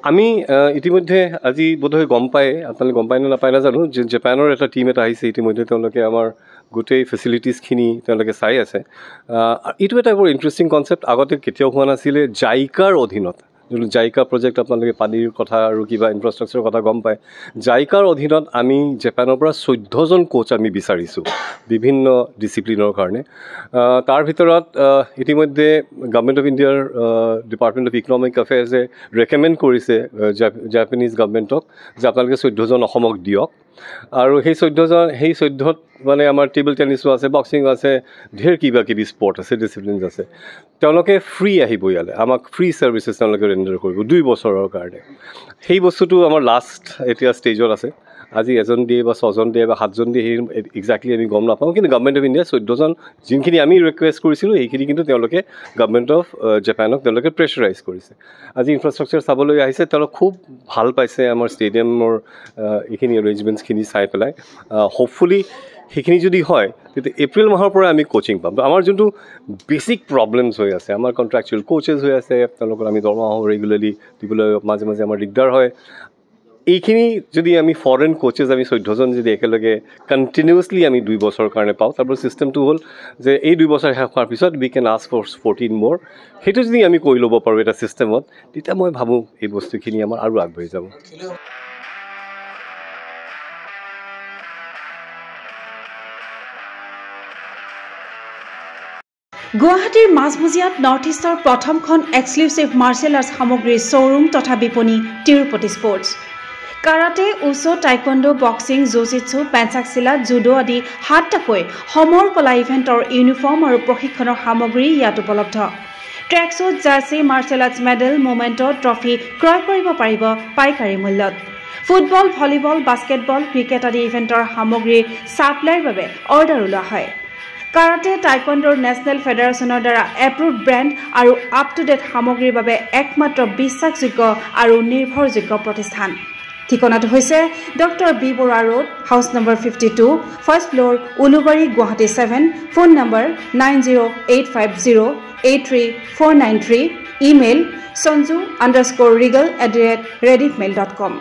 আমি ইতিমধ্যে আজি বোধহয় গম পায়, আপোনালোকে গম পায় নে নাপায় নাজানো, যে জাপানৰ এটা টীম এটা আহিছে ইতিমধ্যে। তেওঁলোকে আমাৰ গোটেই ফেচিলিটিছখিনি তেওঁলোকে চাই আছে। এইটো এটা বৰ ইণ্টাৰেষ্টিং কনচেপ্ট, আগতে কেতিয়াও হোৱা নাছিলে। জাইকাৰ অধীনত, যোনটো জাইকা প্ৰজেক্ট আপোনালোকে পানীৰ কথা আৰু কিবা ইনফ্ৰাষ্ট্ৰাকচাৰৰ কথা গম পায়, জাইকাৰ অধীনত আমি জাপানৰ পৰা 14জন কোচ আমি বিচাৰিছোঁ বিভিন্ন ডিচিপ্লিনৰ কাৰণে। তাৰ ভিতৰত ইতিমধ্যে গভৰ্ণমেণ্ট অফ ইণ্ডিয়াৰ ডিপাৰ্টমেণ্ট অফ ইকনমিক এফেয়াৰ্ছে ৰেকমেণ্ড কৰিছে জাপানীজ গভৰ্ণমেণ্টক যে আপোনালোকে 14জন অসমক দিয়ক। আৰু সেই 14ত মানে আমাৰ টেবল টেনিছো আছে, বক্সিং আছে, ঢেৰ কিবা কিবি স্পৰ্ট আছে, ডিচিপ্লিনছ আছে। তেওঁলোকে ফ্ৰী আহিব ইয়ালৈ, আমাক ফ্ৰী ছাৰ্ভিচেছ তেওঁলোকে ৰেণ্ডাৰ কৰিব 2 বছৰৰ কাৰণে। সেই বস্তুটো আমাৰ লাষ্ট এতিয়া ষ্টেজত আছে। আজি 1জন দিয়ে বা 6জন দিয়ে বা 7জন দিয়ে, সেই এক্সেক্টলি আমি গম নাপাওঁ। কিন্তু গভৰ্ণমেণ্ট অফ ইণ্ডিয়া 14জন যোনখিনি আমি ৰিকুৱেষ্ট কৰিছিলোঁ সেইখিনি কিন্তু তেওঁলোকে গভৰ্ণমেণ্ট অফ জাপানক তেওঁলোকে প্ৰেছাৰাইজ কৰিছে। আজি ইনফ্ৰাষ্ট্ৰাকচাৰ চাবলৈ আহিছে, তেওঁলোক খুব ভাল পাইছে আমাৰ ষ্টেডিয়ামৰ এইখিনি এৰেঞ্জমেণ্টছখিনি চাই পেলাই। হোপফুলি সেইখিনি যদি হয় তেতিয়া এপ্ৰিল মাহৰ পৰা আমি কোচিং পাম। আমাৰ যোনটো বেছিক প্ৰব্লেমছ হৈ আছে, আমাৰ কণ্ট্ৰেকচুৱেল কোচেছ হৈ আছে, তেওঁলোকৰ আমি দৰমহা ৰেগুলাৰলি দিবলৈ মাজে মাজে আমাৰ দিগদাৰ হয়। এইখিনি যদি আমি ফৰেন কোচেছ আমি 14জন যদি একেলগে কণ্টিনিউৱাছলি আমি 2 বছৰৰ কাৰণে পাওঁ, তাৰপৰা ছিষ্টেমটো হ'ল যে এই 2 বছৰ শেষ হোৱাৰ পিছত উই কেন আস্ক ফৰ 14 মোৰ। সেইটো যদি আমি কৰি ল'ব পাৰোঁ এটা ছিষ্টেমত, তেতিয়া মই ভাবোঁ এই বস্তুখিনি আমাৰ আৰু আগবাঢ়ি যাব। গুৱাহাটীৰ মাজমজিয়াত নৰ্থ ইষ্টৰ প্ৰথমখন এক্সক্লুচিভ মাৰ্চেল আৰ্টছ সামগ্ৰীৰ শ্ব'ৰুম তথা বিপণী Tirupati sports. Karate, wushu, taekwondo, boxing, jujitsu, pencak silat, judo আদি 7টাকৈ সমৰ কলা ইভেণ্টৰ ইউনিফৰ্ম আৰু প্ৰশিক্ষণৰ সামগ্ৰী ইয়াত উপলব্ধ। Tracksuit, jersey, martial arts medal, memento, trophy ক্ৰয় কৰিব পাৰিব পাইকাৰী মূল্যত। ফুটবল, ভলীবল, বাস্কেটবল, ক্ৰিকেট আদি ইভেণ্টৰ সামগ্ৰীৰ ছাপ্লাইৰ বাবে অৰ্ডাৰো লোৱা হয়। কাৰাটে, টাইকোৱাণ্ডোৰ নেশ্যনেল ফেডাৰেশ্যনৰ দ্বাৰা এপ্ৰুভড ব্ৰেণ্ড আৰু আপ টু ডেট সামগ্ৰীৰ বাবে একমাত্ৰ বিশ্বাসযোগ্য আৰু নিৰ্ভৰযোগ্য প্ৰতিষ্ঠান। ঠিকনাটো হৈছে doctor B Barua road, house number 52, first floor, Ulubari, Guwahati 7। Phone number 9085083493। Email sanju_regal@rediffmail.com।